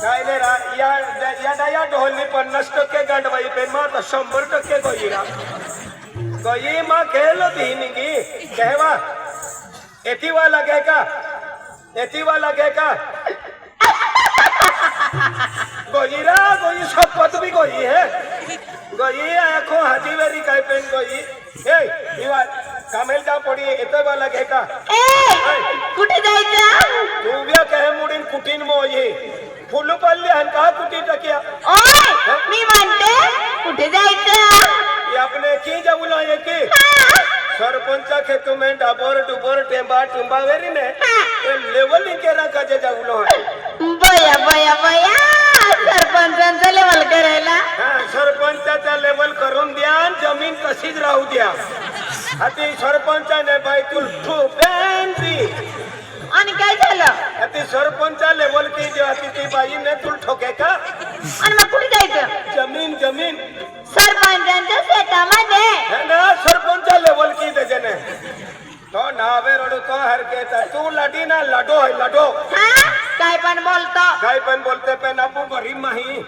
काय नाही रा या ढोलनी 50% गांडवाई पे मग 100% गोईरा गोई मग खेळ धीनगी कहवा एतीवा लगे का गोईरा गोई शपथ भी गोई है गोई आखो हाथी वेरी काय पेन गोई ए इवा कामेल जा पडी येतोय मला घे का कुठे जायचं तू बिया कहे मुडीन कुटीन मोये फुल्लू पल्ली हन का कुटी टकिया ओय मी म्हणते कुठे जायचं ये अपने की जाऊला ये की सरपंचा खेतू में डाबर डुबर टेंबा टुंबा वेरी ने लेवलिंग के रखा जे जाऊलो है बया सरपंचांचा लेवल करायला सरपंचाचा लेवल करून द्या जमीन कशीच राहू द्या अति सरपंचाने बाई तुल ठोपेंती आणि काय झालं अति सरपंचा लेवल की जो अति ती बाई ने तुल ठोके का आणि मग कुठे जायचं जमीन सरपंचांच्या शेतामध्ये है ना सरपंचा लेवल की देजने तो नावे रडू तो हर के तू लडी ना लडो है लडो काय पण बोलते पण आपण गरीब माही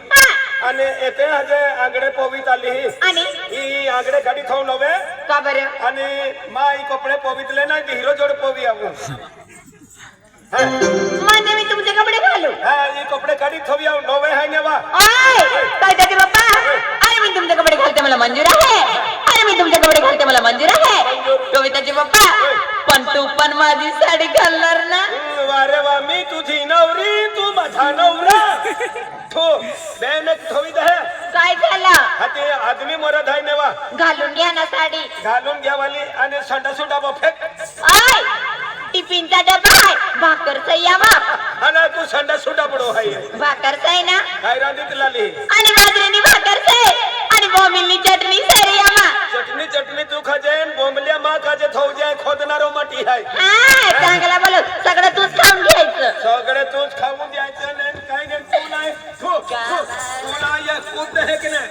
आणि येते हजे आंगडे पोवीत आली आणि ही आंगडे गाडी खाऊ नव्हे का बरं आणि माई कपडे पोवितले नाही ते हिरो जोड पोवी आऊ म्हणजे मी तुमचे कपडे घालू ही कपडे गाडी थोवी आऊ नव्हे हाय नेवा काय त्याचे बाप्पा अरे मी तुमचे कपडे घालते मला मंजूर आहे कविताचे बाप्पा पण तू पण माझी साडी घालणार ना वारे वा मी तुझी नवरी तू माझा नवरा थो बेनक थोवी दे काय झालं हाते आदमी मरद आहे नेवा घालून घ्या ना साडी घालून घ्यावाली आणि संडा सुडा बफेक आय टिफिनचा डबा आहे भाकर सय्यामा आणि तू संडा सुडा पडो आहे भाकर सय ना काय रांदीत लाली आणि बाजरीनी भाकर सय आणि बोंबिलनी चटणी सरियामा चटणी तू खाजेन बोंबल्या मा खाजे थौ जाय खोदणारो माटी आहे चांगला बोल सगळं तूच खाऊन घ्यायचं सगळे तूच खाऊन द्यायचं नाही काय नाही तू नाही तू नाही या कूद आहे की नाही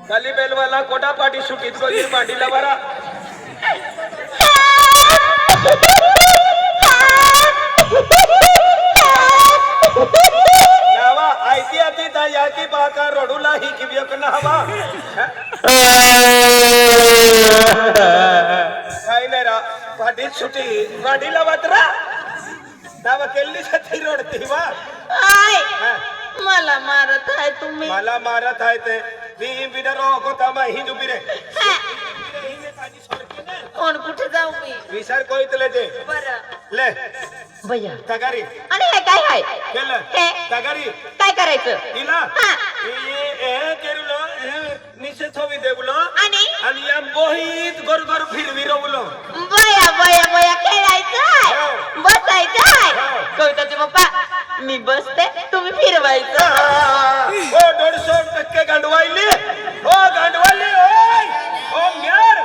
खाली बेलवाला कोटा पाटी सुटीत को गिर मांडीला बरा नावा आयती आती ता याकी बाका रोडूला ही की व्यकना हवा काय नाही रा पाटी सुटी मांडीला वातरा नावा केल्ली छती रोडती वा मला मारत आहे तुम्ही मला मारत आहे ते मी बिडरो होता मा ही जुबी रे कोण कुठे जाऊ मी विचार कोइतले ते बरं ले भैया तगारी आणि हे काय आहे केलं तगारी काय करायचं तिला ए केरुलो निश्चित थोवी देवलो आणि या मोहित गोरगोर फिरविरवलो बया खेळायचं बसायचं कविताचे पप्पा मी बसते तुम्ही फिरवायचं हो 150% गांडवायली हो गांडवायली ओय ओ म्यार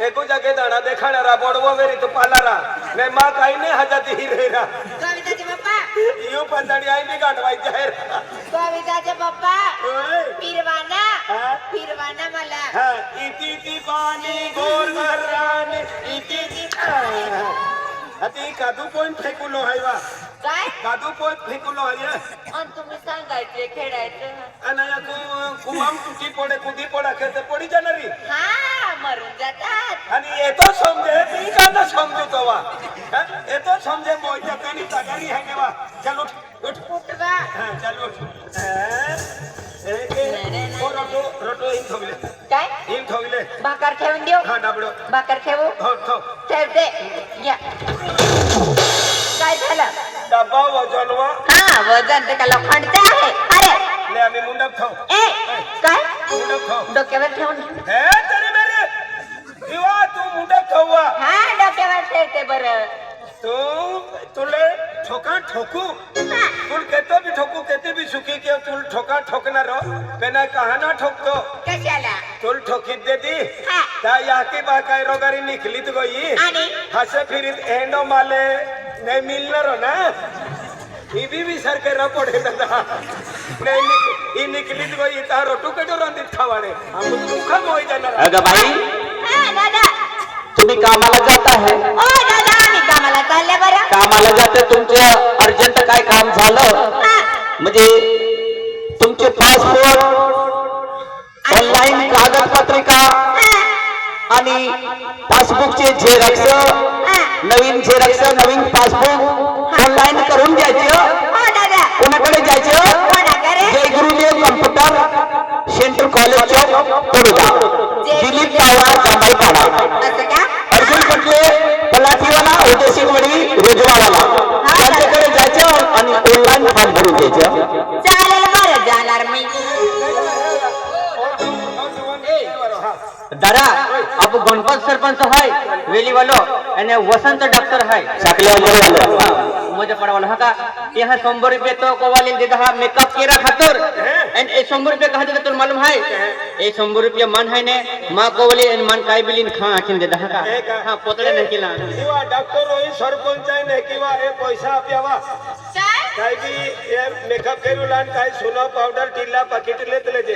एको जागे दाना देखाणारा बोडवो वेरी तू पालारा ने मा काही नाही हजाती हिरेरा कविताचे पप्पा यो पंजाडी आई मी गांडवायची आहे कविताचे पप्पा फिरवाना मला इति पाणी गोर घराने इति अति कादू पॉइंट फेकुलो आहे वा काय कादू पॉइंट फेकुलो आहे आणि तुम्ही सांगायचे खेळायचं अनाया कुमाम तुटी पडे कुदी पडा खेळते पडी जाणारी मरून जातात आणि येतो समजे ती का ना समजू तो वा येतो समजे मोयच्या पेनी तगारी आहे वा चल उठ का चल उठ रोटो इन ठेवले काय इन ठेवले भाकर ठेवून देऊ हा डाबडो भाकर ठेवू ठेवते घ्या काय झालं डब्बा वजनवा वजन ते का लोखंडचे आहे अरे ले आम्ही मुंडप ठेव काय मुंडप ठेव डोक्यावर ठेवून हे तरी मेरे दिवा तू मुंडप ठेववा डोक्यावर ठेवते बरं तुले ठोका ठोकू तुल केतो भी ठोकू केते भी सुखी के तुल ठोका ठोकणार पेना कहाना ठोकतो कशाला तुल ठोकीत दे दी ता याकी बा काय रोगारी निकलीत गई आणि हसे फिरित एंडो माले नाही मिलणार ना ही भी विचार करा पडे दादा नाही ही निकलीत गई ता रोटू कटो रंदीत खावाडे हम मुखा मोई जाणार अगं बाई हा दादा तुम्ही कामाला जाता है ओ दादा आम्ही कामाला चालले बरं कामाला जाते तुमचं अर्जंट काय काम झालं हा म्हणजे तुमचे पासपोर्ट ऑनलाईन कागदपत्रिका आणि पासबुकचे झेरॉक्स नवीन झेरॉक्स नवीन पासबुक ऑनलाईन करून द्यायचं हो दादा कोणाकडे जायचं कोणाकडे जय गुरुदेव कम्प्युटर सेंटर कॉलेज चौक तोडगा दिलीप पावरा जांभाई पाडा असं का अर्जुन कटले पलाठीवाला उदयसिंग वडवी रोजवावाला त्यांच्याकडे जायचं आणि ऑनलाईन फॉर्म भरून द्यायचं चालेल बरं जाणार मी दादा अब गणपत सरपंच है वेली वालो અને वसंत डॉक्टर है साकले वाला मुझे पड़वाला हा का यहाँ 100 रुपये तो कोवाली दे दहा मेकअप केरा खातर एंड 100 रुपये कहा दे तो मालूम है ए 100 रुपये मन है ने मां कोवाली एंड मन काय बिलिन खा आखिन दे दहा का हां पोतळे नाही केला किंवा डॉक्टर होई सरपंच आहे ने किंवा हे पैसा आप्यावा काय की हे मेकअप करू लान काय सोना पावडर टिल्ला पाकिट लेतले ते